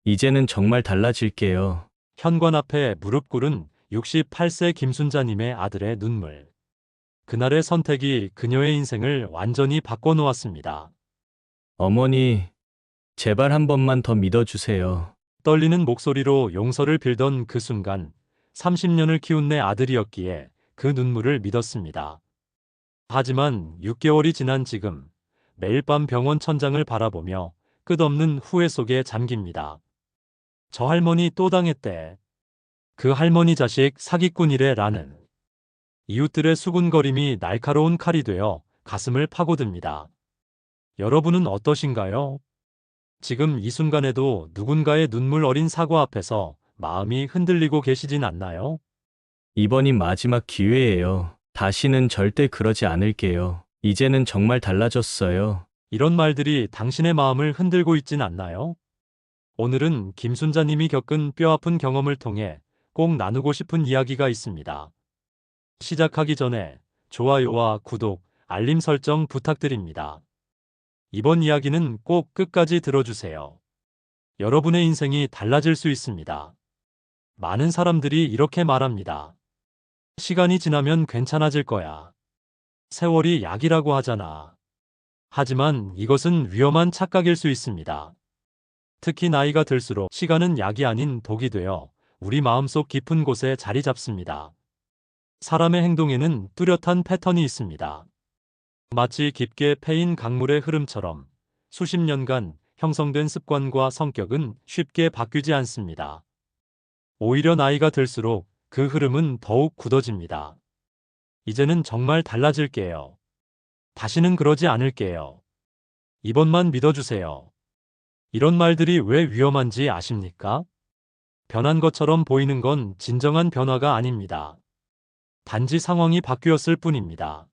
이제는 정말 달라질게요. 현관 앞에 무릎 꿇은 68세 김순자님의 아들의 눈물. 그날의 선택이 그녀의 인생을 완전히 바꿔놓았습니다. 어머니, 제발 한 번만 더 믿어주세요. 떨리는 목소리로 용서를 빌던 그 순간 30년을 키운 내 아들이었기에 그 눈물을 믿었습니다. 하지만 6개월이 지난 지금 매일 밤 병원 천장을 바라보며 끝없는 후회 속에 잠깁니다. 저 할머니 또 당했대. 그 할머니 자식 사기꾼이래 라는 이웃들의 수군거림이 날카로운 칼이 되어 가슴을 파고듭니다. 여러분은 어떠신가요? 지금 이 순간에도 누군가의 눈물 어린 사고 앞에서 마음이 흔들리고 계시진 않나요? 이번이 마지막 기회예요. 다시는 절대 그러지 않을게요. 이제는 정말 달라졌어요. 이런 말들이 당신의 마음을 흔들고 있진 않나요? 오늘은 김순자님이 겪은 뼈아픈 경험을 통해 꼭 나누고 싶은 이야기가 있습니다. 시작하기 전에 좋아요와 구독, 알림 설정 부탁드립니다. 이번 이야기는 꼭 끝까지 들어주세요. 여러분의 인생이 달라질 수 있습니다. 많은 사람들이 이렇게 말합니다. 시간이 지나면 괜찮아질 거야. 세월이 약이라고 하잖아. 하지만 이것은 위험한 착각일 수 있습니다. 특히 나이가 들수록 시간은 약이 아닌 독이 되어 우리 마음속 깊은 곳에 자리 잡습니다. 사람의 행동에는 뚜렷한 패턴이 있습니다. 마치 깊게 패인 강물의 흐름처럼 수십 년간 형성된 습관과 성격은 쉽게 바뀌지 않습니다. 오히려 나이가 들수록 그 흐름은 더욱 굳어집니다. 이제는 정말 달라질게요. 다시는 그러지 않을게요. 이번만 믿어주세요. 이런 말들이 왜 위험한지 아십니까? 변한 것처럼 보이는 건 진정한 변화가 아닙니다. 단지 상황이 바뀌었을 뿐입니다.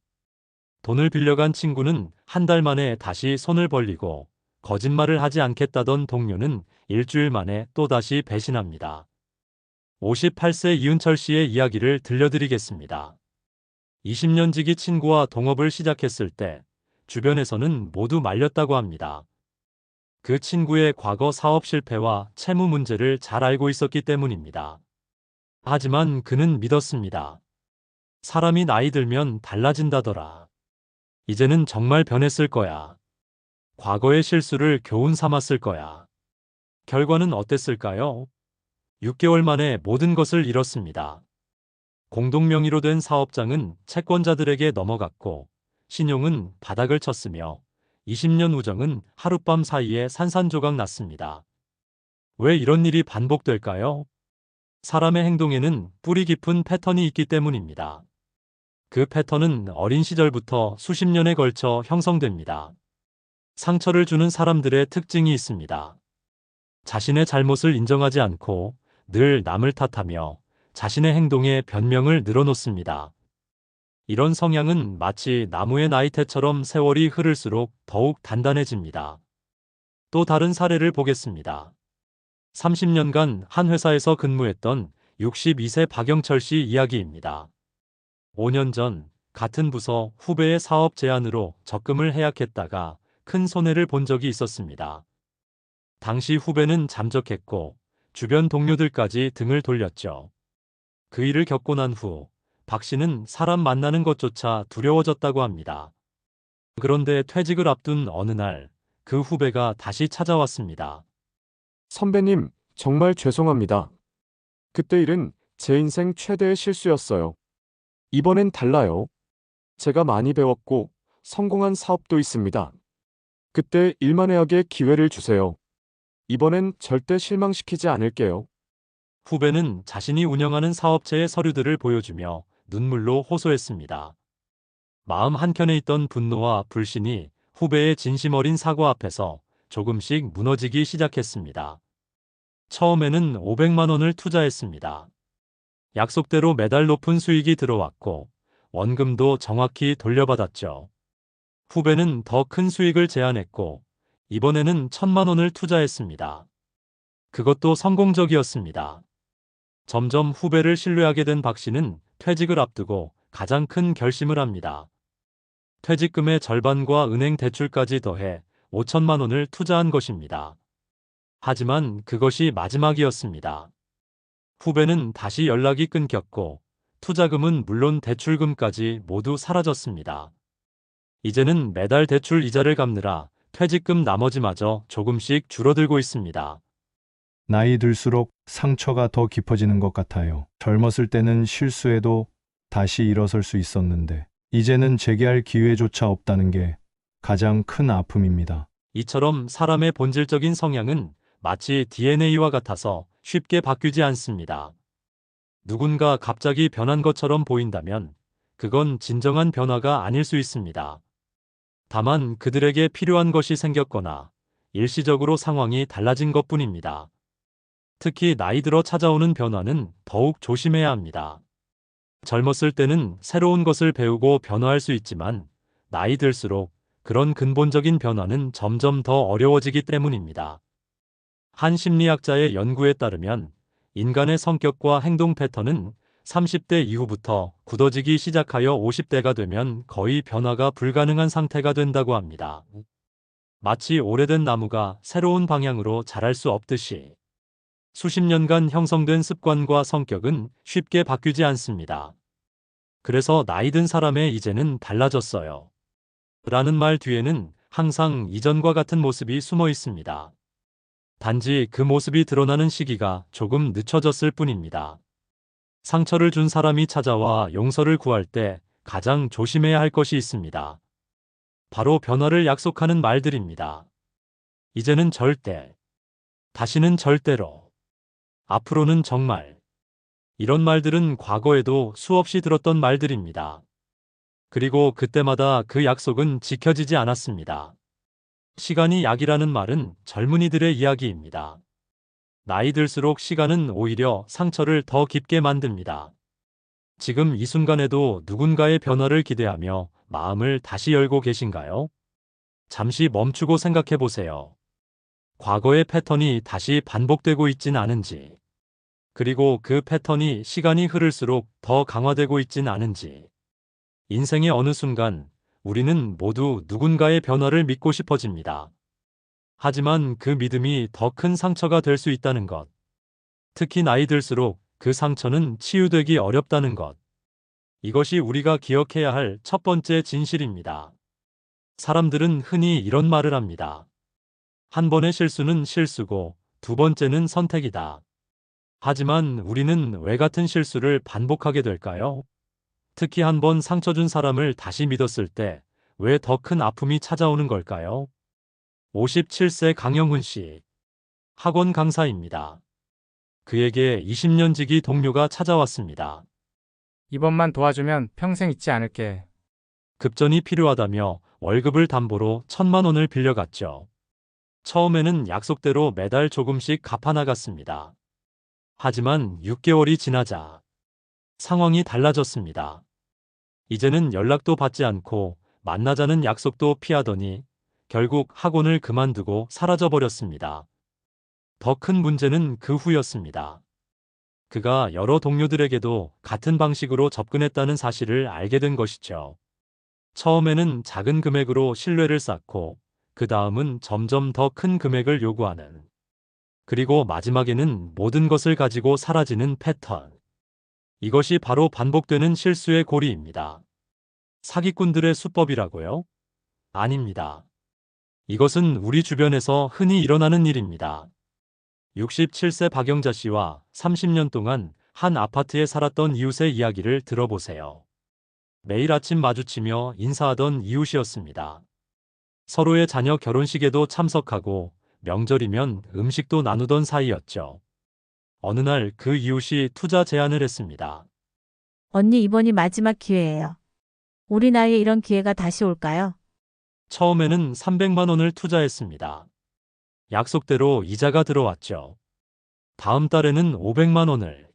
돈을 빌려간 친구는 한 달 만에 다시 손을 벌리고 거짓말을 하지 않겠다던 동료는 일주일 만에 또다시 배신합니다. 58세 이은철 씨의 이야기를 들려드리겠습니다. 20년 지기 친구와 동업을 시작했을 때 주변에서는 모두 말렸다고 합니다. 그 친구의 과거 사업 실패와 채무 문제를 잘 알고 있었기 때문입니다. 하지만 그는 믿었습니다. 사람이 나이 들면 달라진다더라. 이제는 정말 변했을 거야. 과거의 실수를 교훈 삼았을 거야. 결과는 어땠을까요? 6개월 만에 모든 것을 잃었습니다. 공동명의로 된 사업장은 채권자들에게 넘어갔고 신용은 바닥을 쳤으며 20년 우정은 하룻밤 사이에 산산조각 났습니다. 왜 이런 일이 반복될까요? 사람의 행동에는 뿌리 깊은 패턴이 있기 때문입니다. 그 패턴은 어린 시절부터 수십 년에 걸쳐 형성됩니다. 상처를 주는 사람들의 특징이 있습니다. 자신의 잘못을 인정하지 않고 늘 남을 탓하며 자신의 행동에 변명을 늘어놓습니다. 이런 성향은 마치 나무의 나이테처럼 세월이 흐를수록 더욱 단단해집니다. 또 다른 사례를 보겠습니다. 30년간 한 회사에서 근무했던 62세 박영철 씨 이야기입니다. 5년 전 같은 부서 후배의 사업 제안으로 적금을 해약했다가 큰 손해를 본 적이 있었습니다. 당시 후배는 잠적했고 주변 동료들까지 등을 돌렸죠. 그 일을 겪고 난 후 박 씨는 사람 만나는 것조차 두려워졌다고 합니다. 그런데 퇴직을 앞둔 어느 날 그 후배가 다시 찾아왔습니다. 선배님, 정말 죄송합니다. 그때 일은 제 인생 최대의 실수였어요. 이번엔 달라요. 제가 많이 배웠고 성공한 사업도 있습니다. 그때 일만회하게 기회를 주세요. 이번엔 절대 실망시키지 않을게요. 후배는 자신이 운영하는 사업체의 서류들을 보여주며 눈물로 호소했습니다. 마음 한켠에 있던 분노와 불신이 후배의 진심 어린 사과 앞에서 조금씩 무너지기 시작했습니다. 처음에는 500만 원을 투자했습니다. 약속대로 매달 높은 수익이 들어왔고 원금도 정확히 돌려받았죠. 후배는 더 큰 수익을 제안했고 이번에는 1,000만 원을 투자했습니다. 그것도 성공적이었습니다. 점점 후배를 신뢰하게 된 박 씨는 퇴직을 앞두고 가장 큰 결심을 합니다. 퇴직금의 절반과 은행 대출까지 더해 5천만 원을 투자한 것입니다. 하지만 그것이 마지막이었습니다. 후배는 다시 연락이 끊겼고 투자금은 물론 대출금까지 모두 사라졌습니다. 이제는 매달 대출 이자를 갚느라 퇴직금 나머지마저 조금씩 줄어들고 있습니다. 나이 들수록 상처가 더 깊어지는 것 같아요. 젊었을 때는 실수해도 다시 일어설 수 있었는데, 이제는 재개할 기회조차 없다는 게 가장 큰 아픔입니다. 이처럼 사람의 본질적인 성향은 마치 DNA와 같아서 쉽게 바뀌지 않습니다. 누군가 갑자기 변한 것처럼 보인다면 그건 진정한 변화가 아닐 수 있습니다. 다만 그들에게 필요한 것이 생겼거나 일시적으로 상황이 달라진 것뿐입니다. 특히 나이 들어 찾아오는 변화는 더욱 조심해야 합니다. 젊었을 때는 새로운 것을 배우고 변화할 수 있지만 나이 들수록 그런 근본적인 변화는 점점 더 어려워지기 때문입니다. 한 심리학자의 연구에 따르면 인간의 성격과 행동 패턴은 30대 이후부터 굳어지기 시작하여 50대가 되면 거의 변화가 불가능한 상태가 된다고 합니다. 마치 오래된 나무가 새로운 방향으로 자랄 수 없듯이 수십 년간 형성된 습관과 성격은 쉽게 바뀌지 않습니다. 그래서 나이 든 사람의 이제는 달라졌어요 라는 말 뒤에는 항상 이전과 같은 모습이 숨어 있습니다. 단지 그 모습이 드러나는 시기가 조금 늦춰졌을 뿐입니다. 상처를 준 사람이 찾아와 용서를 구할 때 가장 조심해야 할 것이 있습니다. 바로 변화를 약속하는 말들입니다. 이제는 절대, 다시는 절대로, 앞으로는 정말. 이런 말들은 과거에도 수없이 들었던 말들입니다. 그리고 그때마다 그 약속은 지켜지지 않았습니다. 시간이 약이라는 말은 젊은이들의 이야기입니다. 나이 들수록 시간은 오히려 상처를 더 깊게 만듭니다. 지금 이 순간에도 누군가의 변화를 기대하며 마음을 다시 열고 계신가요? 잠시 멈추고 생각해 보세요. 과거의 패턴이 다시 반복되고 있진 않은지, 그리고 그 패턴이 시간이 흐를수록 더 강화되고 있진 않은지. 인생의 어느 순간 우리는 모두 누군가의 변화를 믿고 싶어집니다. 하지만 그 믿음이 더 큰 상처가 될 수 있다는 것. 특히 나이 들수록 그 상처는 치유되기 어렵다는 것. 이것이 우리가 기억해야 할 첫 번째 진실입니다. 사람들은 흔히 이런 말을 합니다. 한 번의 실수는 실수고 두 번째는 선택이다. 하지만 우리는 왜 같은 실수를 반복하게 될까요? 특히 한 번 상처 준 사람을 다시 믿었을 때 왜 더 큰 아픔이 찾아오는 걸까요? 57세 강영훈 씨. 학원 강사입니다. 그에게 20년 지기 동료가 찾아왔습니다. 이번만 도와주면 평생 잊지 않을게. 급전이 필요하다며 월급을 담보로 1,000만 원을 빌려갔죠. 처음에는 약속대로 매달 조금씩 갚아나갔습니다. 하지만 6개월이 지나자 상황이 달라졌습니다. 이제는 연락도 받지 않고 만나자는 약속도 피하더니 결국 학원을 그만두고 사라져버렸습니다. 더 큰 문제는 그 후였습니다. 그가 여러 동료들에게도 같은 방식으로 접근했다는 사실을 알게 된 것이죠. 처음에는 작은 금액으로 신뢰를 쌓고 그 다음은 점점 더 큰 금액을 요구하는, 그리고 마지막에는 모든 것을 가지고 사라지는 패턴. 이것이 바로 반복되는 실수의 고리입니다. 사기꾼들의 수법이라고요? 아닙니다. 이것은 우리 주변에서 흔히 일어나는 일입니다. 67세 박영자 씨와 30년 동안 한 아파트에 살았던 이웃의 이야기를 들어보세요. 매일 아침 마주치며 인사하던 이웃이었습니다. 서로의 자녀 결혼식에도 참석하고 명절이면 음식도 나누던 사이였죠. 어느 날 그 이웃이 투자 제안을 했습니다. 언니, 이번이 마지막 기회예요. 우리 나이에 이런 기회가 다시 올까요? 처음에는 300만 원을 투자했습니다. 약속대로 이자가 들어왔죠. 다음 달에는 500만 원을,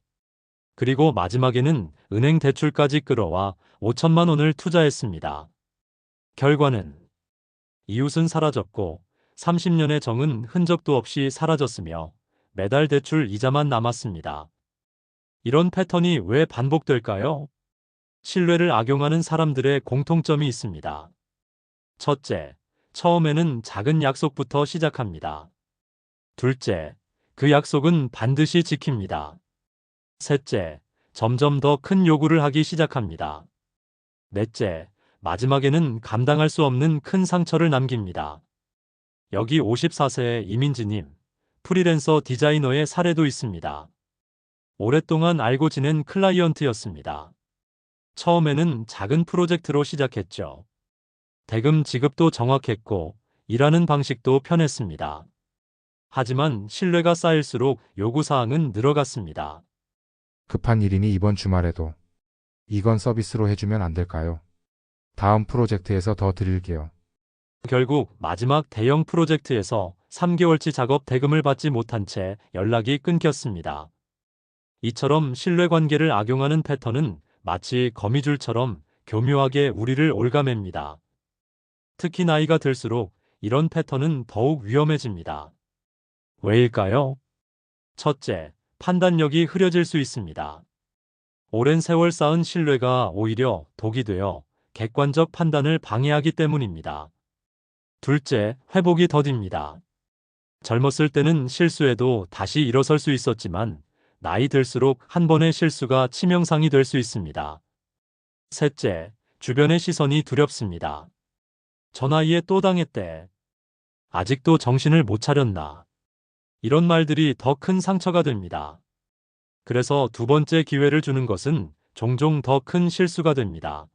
그리고 마지막에는 은행 대출까지 끌어와 5천만 원을 투자했습니다. 결과는 이웃은 사라졌고 30년의 정은 흔적도 없이 사라졌으며 매달 대출 이자만 남았습니다. 이런 패턴이 왜 반복될까요? 신뢰를 악용하는 사람들의 공통점이 있습니다. 첫째, 처음에는 작은 약속부터 시작합니다. 둘째, 그 약속은 반드시 지킵니다. 셋째, 점점 더 큰 요구를 하기 시작합니다. 넷째, 마지막에는 감당할 수 없는 큰 상처를 남깁니다. 여기 54세의 이민지님, 프리랜서 디자이너의 사례도 있습니다. 오랫동안 알고 지낸 클라이언트였습니다. 처음에는 작은 프로젝트로 시작했죠. 대금 지급도 정확했고, 일하는 방식도 편했습니다. 하지만 신뢰가 쌓일수록 요구사항은 늘어갔습니다. 급한 일이니 이번 주말에도 이건 서비스로 해주면 안 될까요? 다음 프로젝트에서 더 드릴게요. 결국 마지막 대형 프로젝트에서 3개월치 작업 대금을 받지 못한 채 연락이 끊겼습니다. 이처럼 신뢰관계를 악용하는 패턴은 마치 거미줄처럼 교묘하게 우리를 올가맵니다. 특히 나이가 들수록 이런 패턴은 더욱 위험해집니다. 왜일까요? 첫째, 판단력이 흐려질 수 있습니다. 오랜 세월 쌓은 신뢰가 오히려 독이 되어 객관적 판단을 방해하기 때문입니다. 둘째, 회복이 더딥니다. 젊었을 때는 실수해도 다시 일어설 수 있었지만 나이 들수록 한 번의 실수가 치명상이 될 수 있습니다. 셋째, 주변의 시선이 두렵습니다. 저 나이에 또 당했대. 아직도 정신을 못 차렸나. 이런 말들이 더 큰 상처가 됩니다. 그래서 두 번째 기회를 주는 것은 종종 더 큰 실수가 됩니다.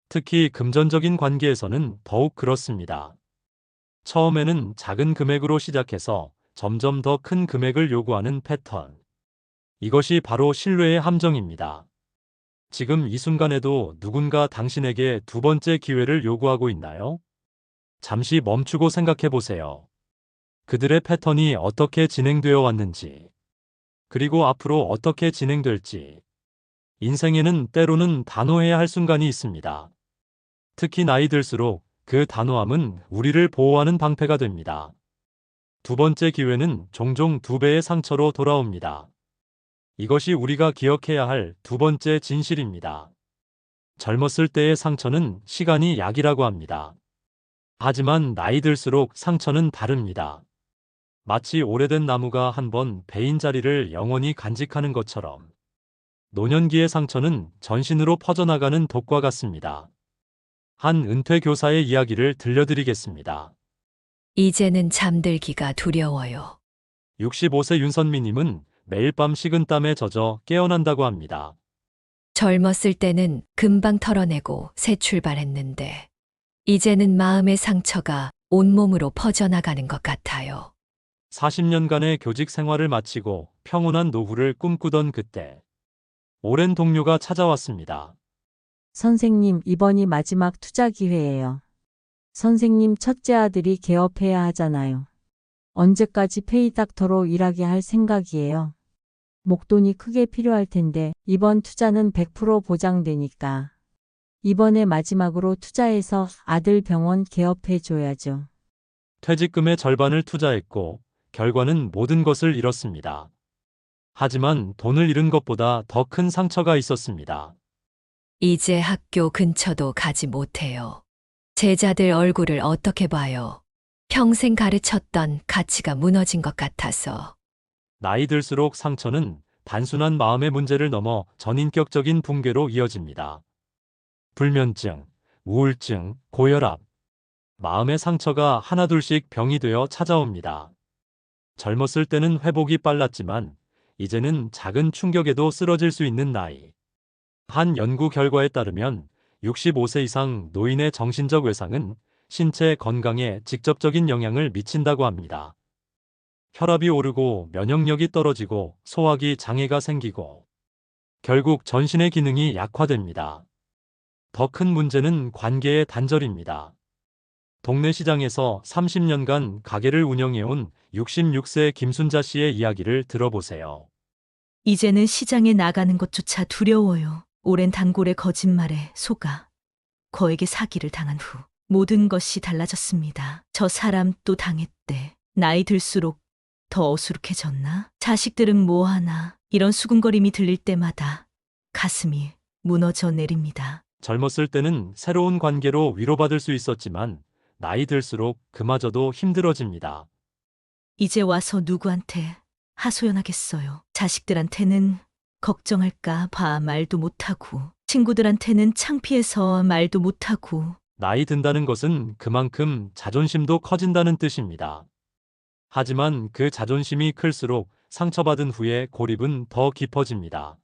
특히 금전적인 관계에서는 더욱 그렇습니다. 처음에는 작은 금액으로 시작해서 점점 더 큰 금액을 요구하는 패턴. 이것이 바로 신뢰의 함정입니다. 지금 이 순간에도 누군가 당신에게 두 번째 기회를 요구하고 있나요? 잠시 멈추고 생각해 보세요. 그들의 패턴이 어떻게 진행되어 왔는지, 그리고 앞으로 어떻게 진행될지. 인생에는 때로는 단호해야 할 순간이 있습니다. 특히 나이 들수록 그 단호함은 우리를 보호하는 방패가 됩니다. 두 번째 기회는 종종 두 배의 상처로 돌아옵니다. 이것이 우리가 기억해야 할 두 번째 진실입니다. 젊었을 때의 상처는 시간이 약이라고 합니다. 하지만 나이 들수록 상처는 다릅니다. 마치 오래된 나무가 한번 베인 자리를 영원히 간직하는 것처럼 노년기의 상처는 전신으로 퍼져나가는 독과 같습니다. 한 은퇴 교사의 이야기를 들려드리겠습니다. 이제는 잠들기가 두려워요. 65세 윤선미님은 매일 밤 식은땀에 젖어 깨어난다고 합니다. 젊었을 때는 금방 털어내고 새 출발했는데, 이제는 마음의 상처가 온몸으로 퍼져나가는 것 같아요. 40년간의 교직 생활을 마치고 평온한 노후를 꿈꾸던 그때 오랜 동료가 찾아왔습니다. 선생님, 이번이 마지막 투자 기회예요. 선생님, 첫째 아들이 개업해야 하잖아요. 언제까지 페이닥터로 일하게 할 생각이에요? 목돈이 크게 필요할 텐데 이번 투자는 100% 보장되니까. 이번에 마지막으로 투자해서 아들 병원 개업해 줘야죠. 퇴직금의 절반을 투자했고 결과는 모든 것을 잃었습니다. 하지만 돈을 잃은 것보다 더 큰 상처가 있었습니다. 이제 학교 근처도 가지 못해요. 제자들 얼굴을 어떻게 봐요? 평생 가르쳤던 가치가 무너진 것 같아서. 나이 들수록 상처는 단순한 마음의 문제를 넘어 전인격적인 붕괴로 이어집니다. 불면증, 우울증, 고혈압, 마음의 상처가 하나둘씩 병이 되어 찾아옵니다. 젊었을 때는 회복이 빨랐지만 이제는 작은 충격에도 쓰러질 수 있는 나이. 한 연구 결과에 따르면 65세 이상 노인의 정신적 외상은 신체 건강에 직접적인 영향을 미친다고 합니다. 혈압이 오르고 면역력이 떨어지고 소화기 장애가 생기고 결국 전신의 기능이 약화됩니다. 더 큰 문제는 관계의 단절입니다. 동네 시장에서 30년간 가게를 운영해온 66세 김순자 씨의 이야기를 들어보세요. 이제는 시장에 나가는 것조차 두려워요. 오랜 단골의 거짓말에 속아 거에게 사기를 당한 후 모든 것이 달라졌습니다. 저 사람 또 당했대. 나이 들수록 더 어수룩해졌나? 자식들은 뭐하나? 이런 수군거림이 들릴 때마다 가슴이 무너져 내립니다. 젊었을 때는 새로운 관계로 위로받을 수 있었지만 나이 들수록 그마저도 힘들어집니다. 이제 와서 누구한테 하소연하겠어요. 자식들한테는 걱정할까 봐 말도 못하고, 친구들한테는 창피해서 말도 못하고. 나이 든다는 것은 그만큼 자존심도 커진다는 뜻입니다. 하지만 그 자존심이 클수록 상처받은 후에 고립은 더 깊어집니다.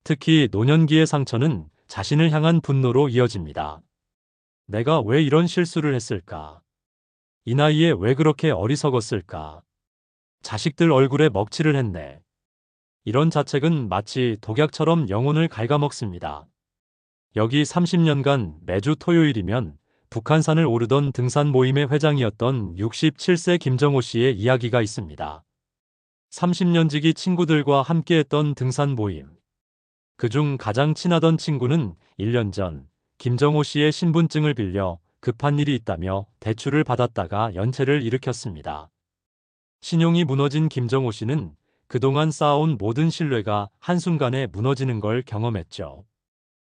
특히 노년기의 상처는 자신을 향한 분노로 이어집니다. 내가 왜 이런 실수를 했을까? 이 나이에 왜 그렇게 어리석었을까? 자식들 얼굴에 먹칠을 했네. 이런 자책은 마치 독약처럼 영혼을 갉아먹습니다. 여기 30년간 매주 토요일이면 북한산을 오르던 등산 모임의 회장이었던 67세 김정호 씨의 이야기가 있습니다. 30년 지기 친구들과 함께했던 등산 모임. 그중 가장 친하던 친구는 1년 전 김정호 씨의 신분증을 빌려 급한 일이 있다며 대출을 받았다가 연체를 일으켰습니다. 신용이 무너진 김정호 씨는 그동안 쌓아온 모든 신뢰가 한순간에 무너지는 걸 경험했죠.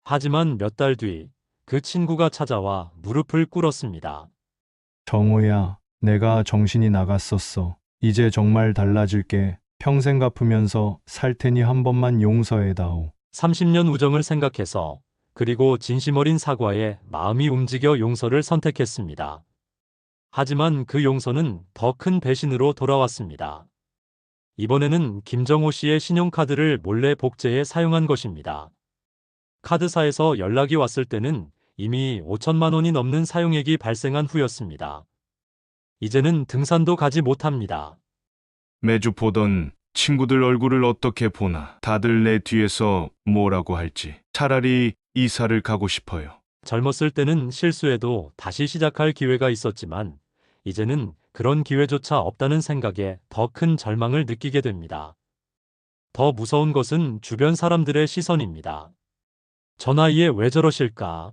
하지만 몇 달 뒤 그 친구가 찾아와 무릎을 꿇었습니다. 정호야, 내가 정신이 나갔었어. 이제 정말 달라질게. 평생 갚으면서 살 테니 한 번만 용서해다오. 30년 우정을 생각해서, 그리고 진심 어린 사과에 마음이 움직여 용서를 선택했습니다. 하지만 그 용서는 더 큰 배신으로 돌아왔습니다. 이번에는 김정호 씨의 신용카드를 몰래 복제해 사용한 것입니다. 카드사에서 연락이 왔을 때는 이미 5천만 원이 넘는 사용액이 발생한 후였습니다. 이제는 등산도 가지 못합니다. 매주 보던 친구들 얼굴을 어떻게 보나. 다들 내 뒤에서 뭐라고 할지. 차라리 이사를 가고 싶어요. 젊었을 때는 실수해도 다시 시작할 기회가 있었지만 이제는 그런 기회조차 없다는 생각에 더 큰 절망을 느끼게 됩니다. 더 무서운 것은 주변 사람들의 시선입니다. 저 나이에 왜 저러실까?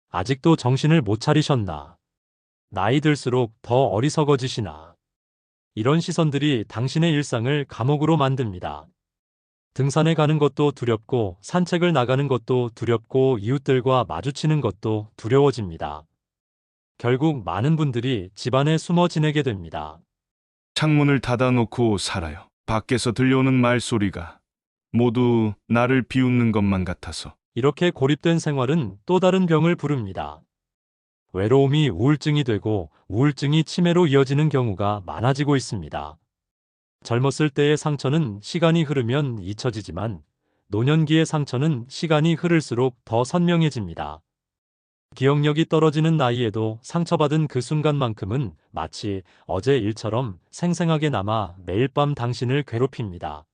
아직도 정신을 못 차리셨나? 나이 들수록 더 어리석어지시나? 이런 시선들이 당신의 일상을 감옥으로 만듭니다. 등산에 가는 것도 두렵고, 산책을 나가는 것도 두렵고, 이웃들과 마주치는 것도 두려워집니다. 결국 많은 분들이 집안에 숨어 지내게 됩니다. 창문을 닫아놓고 살아요. 밖에서 들려오는 말소리가 모두 나를 비웃는 것만 같아서. 이렇게 고립된 생활은 또 다른 병을 부릅니다. 외로움이 우울증이 되고 우울증이 치매로 이어지는 경우가 많아지고 있습니다. 젊었을 때의 상처는 시간이 흐르면 잊혀지지만 노년기의 상처는 시간이 흐를수록 더 선명해집니다. 기억력이 떨어지는 나이에도 상처받은 그 순간만큼은 마치 어제 일처럼 생생하게 남아 매일 밤 당신을 괴롭힙니다.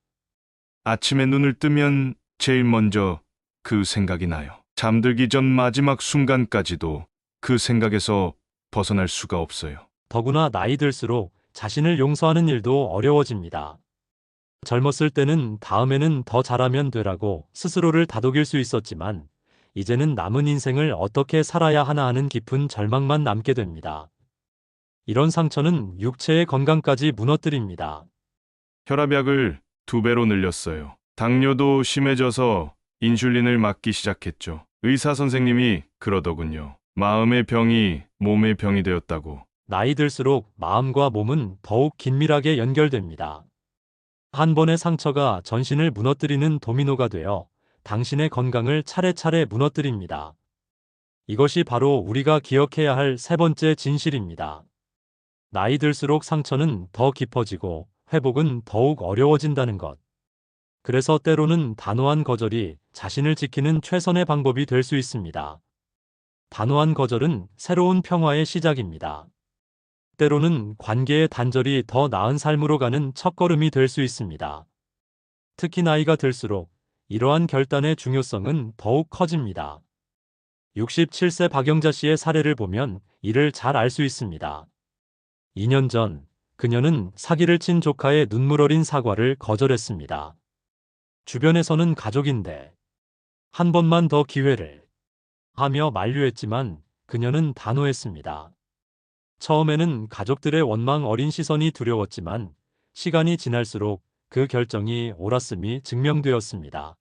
아침에 눈을 뜨면 제일 먼저 그 생각이 나요. 잠들기 전 마지막 순간까지도 그 생각에서 벗어날 수가 없어요. 더구나 나이 들수록 자신을 용서하는 일도 어려워집니다. 젊었을 때는 다음에는 더 잘하면 되라고 스스로를 다독일 수 있었지만 이제는 남은 인생을 어떻게 살아야 하나 하는 깊은 절망만 남게 됩니다. 이런 상처는 육체의 건강까지 무너뜨립니다. 혈압약을 2배로 늘렸어요. 당뇨도 심해져서 인슐린을 맞기 시작했죠. 의사 선생님이 그러더군요. 마음의 병이 몸의 병이 되었다고. 나이 들수록 마음과 몸은 더욱 긴밀하게 연결됩니다. 한 번의 상처가 전신을 무너뜨리는 도미노가 되어 당신의 건강을 차례차례 무너뜨립니다. 이것이 바로 우리가 기억해야 할 세 번째 진실입니다. 나이 들수록 상처는 더 깊어지고 회복은 더욱 어려워진다는 것. 그래서 때로는 단호한 거절이 자신을 지키는 최선의 방법이 될 수 있습니다. 단호한 거절은 새로운 평화의 시작입니다. 때로는 관계의 단절이 더 나은 삶으로 가는 첫걸음이 될 수 있습니다. 특히 나이가 들수록 이러한 결단의 중요성은 더욱 커집니다. 67세 박영자 씨의 사례를 보면 이를 잘 알 수 있습니다. 2년 전 그녀는 사기를 친 조카의 눈물 어린 사과를 거절했습니다. 주변에서는 가족인데 한 번만 더 기회를 하며 만류했지만 그녀는 단호했습니다. 처음에는 가족들의 원망 어린 시선이 두려웠지만 시간이 지날수록 그 결정이 옳았음이 증명되었습니다.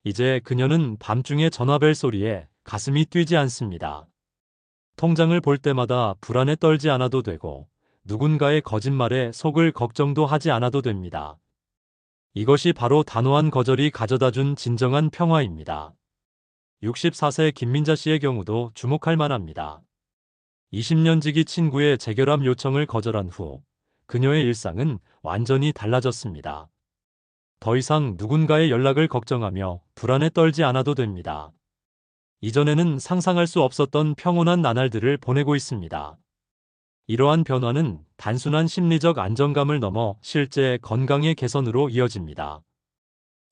이제 그녀는 밤중에 전화벨 소리에 가슴이 뛰지 않습니다. 통장을 볼 때마다 불안에 떨지 않아도 되고 누군가의 거짓말에 속을 걱정도 하지 않아도 됩니다. 이것이 바로 단호한 거절이 가져다준 진정한 평화입니다. 64세 김민자 씨의 경우도 주목할 만합니다. 20년 지기 친구의 재결합 요청을 거절한 후 그녀의 일상은 완전히 달라졌습니다. 더 이상 누군가의 연락을 걱정하며 불안에 떨지 않아도 됩니다. 이전에는 상상할 수 없었던 평온한 나날들을 보내고 있습니다. 이러한 변화는 단순한 심리적 안정감을 넘어 실제 건강의 개선으로 이어집니다.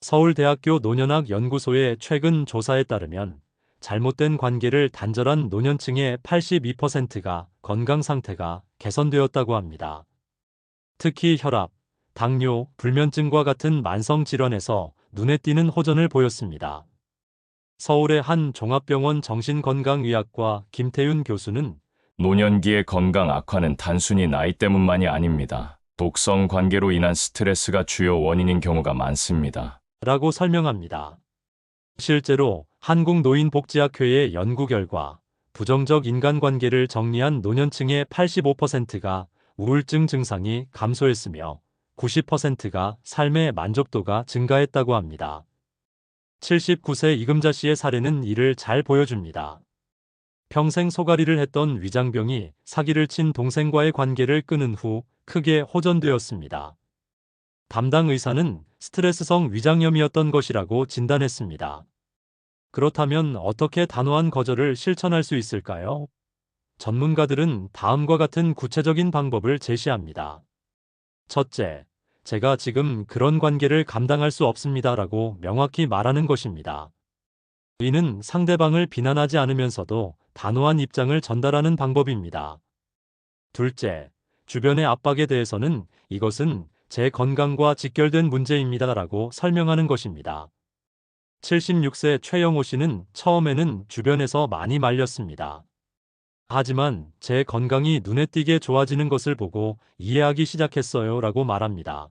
서울대학교 노년학 연구소의 최근 조사에 따르면 잘못된 관계를 단절한 노년층의 82%가 건강 상태가 개선되었다고 합니다. 특히 혈압, 당뇨, 불면증과 같은 만성 질환에서 눈에 띄는 호전을 보였습니다. 서울의 한 종합병원 정신건강의학과 김태윤 교수는 노년기의 건강 악화는 단순히 나이 때문만이 아닙니다. 독성 관계로 인한 스트레스가 주요 원인인 경우가 많습니다. 라고 설명합니다. 실제로 한국노인복지학회의 연구 결과 부정적 인간관계를 정리한 노년층의 85%가 우울증 증상이 감소했으며 90%가 삶의 만족도가 증가했다고 합니다. 79세 이금자 씨의 사례는 이를 잘 보여줍니다. 평생 소가리를 했던 위장병이 사기를 친 동생과의 관계를 끊은 후 크게 호전되었습니다. 담당 의사는 스트레스성 위장염이었던 것이라고 진단했습니다. 그렇다면 어떻게 단호한 거절을 실천할 수 있을까요? 전문가들은 다음과 같은 구체적인 방법을 제시합니다. 첫째, 제가 지금 그런 관계를 감당할 수 없습니다라고 명확히 말하는 것입니다. 이는 상대방을 비난하지 않으면서도 단호한 입장을 전달하는 방법입니다. 둘째, 주변의 압박에 대해서는 이것은 제 건강과 직결된 문제입니다라고 설명하는 것입니다. 76세 최영호 씨는 처음에는 주변에서 많이 말렸습니다. 하지만 제 건강이 눈에 띄게 좋아지는 것을 보고 이해하기 시작했어요 라고 말합니다.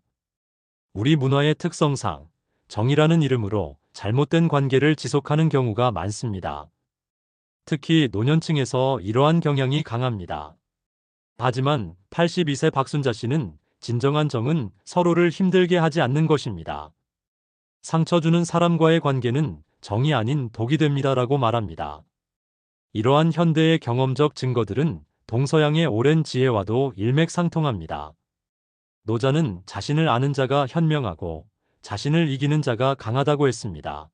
우리 문화의 특성상 정이라는 이름으로 잘못된 관계를 지속하는 경우가 많습니다. 특히 노년층에서 이러한 경향이 강합니다. 하지만 82세 박순자 씨는 진정한 정은 서로를 힘들게 하지 않는 것입니다. 상처 주는 사람과의 관계는 정이 아닌 독이 됩니다라고 말합니다. 이러한 현대의 경험적 증거들은 동서양의 오랜 지혜와도 일맥상통합니다. 노자는 자신을 아는 자가 현명하고 자신을 이기는 자가 강하다고 했습니다.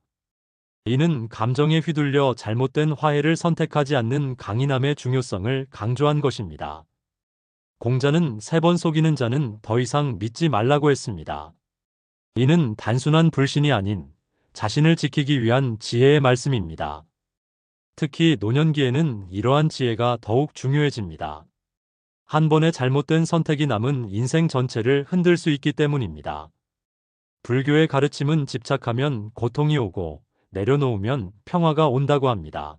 이는 감정에 휘둘려 잘못된 화해를 선택하지 않는 강인함의 중요성을 강조한 것입니다. 공자는 3번 속이는 자는 더 이상 믿지 말라고 했습니다. 이는 단순한 불신이 아닌 자신을 지키기 위한 지혜의 말씀입니다. 특히 노년기에는 이러한 지혜가 더욱 중요해집니다. 한 번의 잘못된 선택이 남은 인생 전체를 흔들 수 있기 때문입니다. 불교의 가르침은 집착하면 고통이 오고 내려놓으면 평화가 온다고 합니다.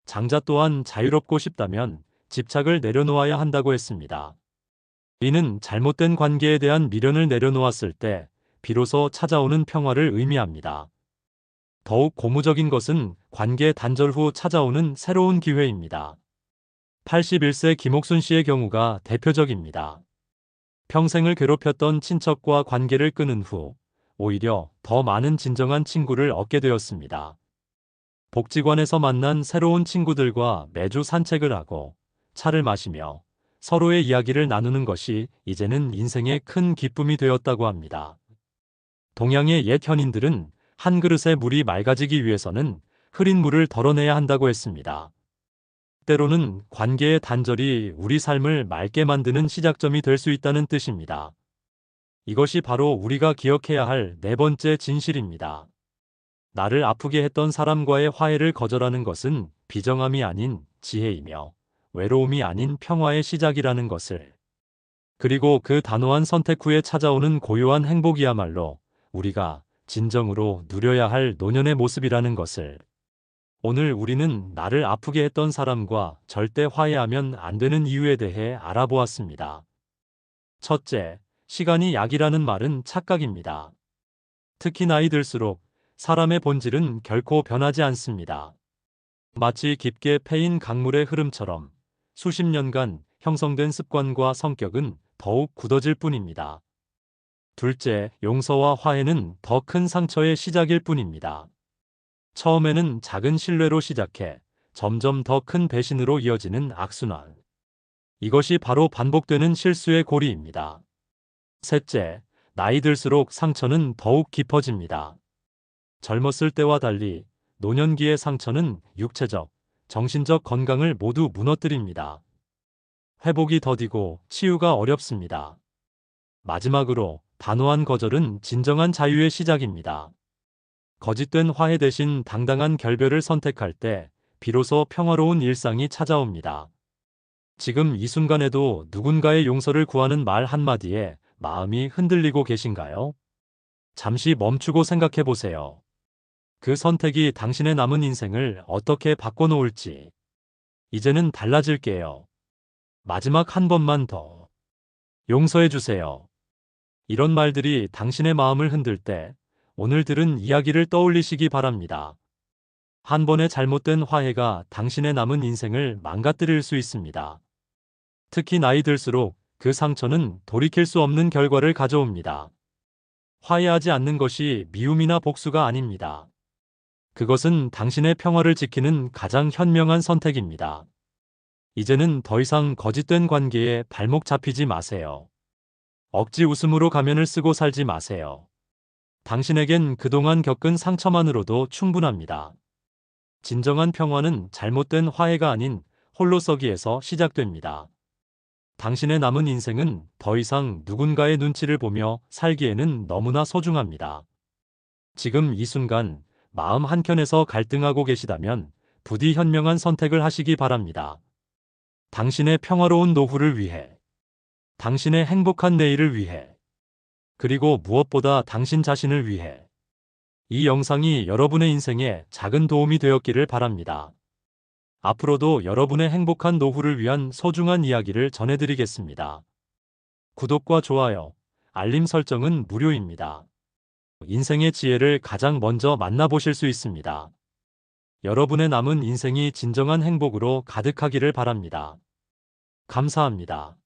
장자 또한 자유롭고 싶다면 집착을 내려놓아야 한다고 했습니다. 이는 잘못된 관계에 대한 미련을 내려놓았을 때 비로소 찾아오는 평화를 의미합니다. 더욱 고무적인 것은 관계 단절 후 찾아오는 새로운 기회입니다. 81세 김옥순 씨의 경우가 대표적입니다. 평생을 괴롭혔던 친척과 관계를 끊은 후 오히려 더 많은 진정한 친구를 얻게 되었습니다. 복지관에서 만난 새로운 친구들과 매주 산책을 하고 차를 마시며 서로의 이야기를 나누는 것이 이제는 인생의 큰 기쁨이 되었다고 합니다. 동양의 옛 현인들은 한 그릇의 물이 맑아지기 위해서는 흐린 물을 덜어내야 한다고 했습니다. 때로는 관계의 단절이 우리 삶을 맑게 만드는 시작점이 될 수 있다는 뜻입니다. 이것이 바로 우리가 기억해야 할 4번째 진실입니다. 나를 아프게 했던 사람과의 화해를 거절하는 것은 비정함이 아닌 지혜이며 외로움이 아닌 평화의 시작이라는 것을. 그리고 그 단호한 선택 후에 찾아오는 고요한 행복이야말로 우리가 진정으로 누려야 할 노년의 모습이라는 것을. 오늘 우리는 나를 아프게 했던 사람과 절대 화해하면 안 되는 이유에 대해 알아보았습니다. 첫째, 시간이 약이라는 말은 착각입니다. 특히 나이 들수록 사람의 본질은 결코 변하지 않습니다. 마치 깊게 패인 강물의 흐름처럼 수십 년간 형성된 습관과 성격은 더욱 굳어질 뿐입니다. 둘째, 용서와 화해는 더 큰 상처의 시작일 뿐입니다. 처음에는 작은 신뢰로 시작해 점점 더 큰 배신으로 이어지는 악순환. 이것이 바로 반복되는 실수의 고리입니다. 셋째, 나이 들수록 상처는 더욱 깊어집니다. 젊었을 때와 달리 노년기의 상처는 육체적, 정신적 건강을 모두 무너뜨립니다. 회복이 더디고 치유가 어렵습니다. 마지막으로 단호한 거절은 진정한 자유의 시작입니다. 거짓된 화해 대신 당당한 결별을 선택할 때 비로소 평화로운 일상이 찾아옵니다. 지금 이 순간에도 누군가의 용서를 구하는 말 한마디에 마음이 흔들리고 계신가요? 잠시 멈추고 생각해 보세요. 그 선택이 당신의 남은 인생을 어떻게 바꿔놓을지. 이제는 달라질게요. 마지막 한 번만 더 용서해 주세요. 이런 말들이 당신의 마음을 흔들 때 오늘 들은 이야기를 떠올리시기 바랍니다. 한 번의 잘못된 화해가 당신의 남은 인생을 망가뜨릴 수 있습니다. 특히 나이 들수록 그 상처는 돌이킬 수 없는 결과를 가져옵니다. 화해하지 않는 것이 미움이나 복수가 아닙니다. 그것은 당신의 평화를 지키는 가장 현명한 선택입니다. 이제는 더 이상 거짓된 관계에 발목 잡히지 마세요. 억지 웃음으로 가면을 쓰고 살지 마세요. 당신에겐 그동안 겪은 상처만으로도 충분합니다. 진정한 평화는 잘못된 화해가 아닌 홀로서기에서 시작됩니다. 당신의 남은 인생은 더 이상 누군가의 눈치를 보며 살기에는 너무나 소중합니다. 지금 이 순간 마음 한켠에서 갈등하고 계시다면 부디 현명한 선택을 하시기 바랍니다. 당신의 평화로운 노후를 위해, 당신의 행복한 내일을 위해, 그리고 무엇보다 당신 자신을 위해. 이 영상이 여러분의 인생에 작은 도움이 되었기를 바랍니다. 앞으로도 여러분의 행복한 노후를 위한 소중한 이야기를 전해드리겠습니다. 구독과 좋아요, 알림 설정은 무료입니다. 인생의 지혜를 가장 먼저 만나보실 수 있습니다. 여러분의 남은 인생이 진정한 행복으로 가득하기를 바랍니다. 감사합니다.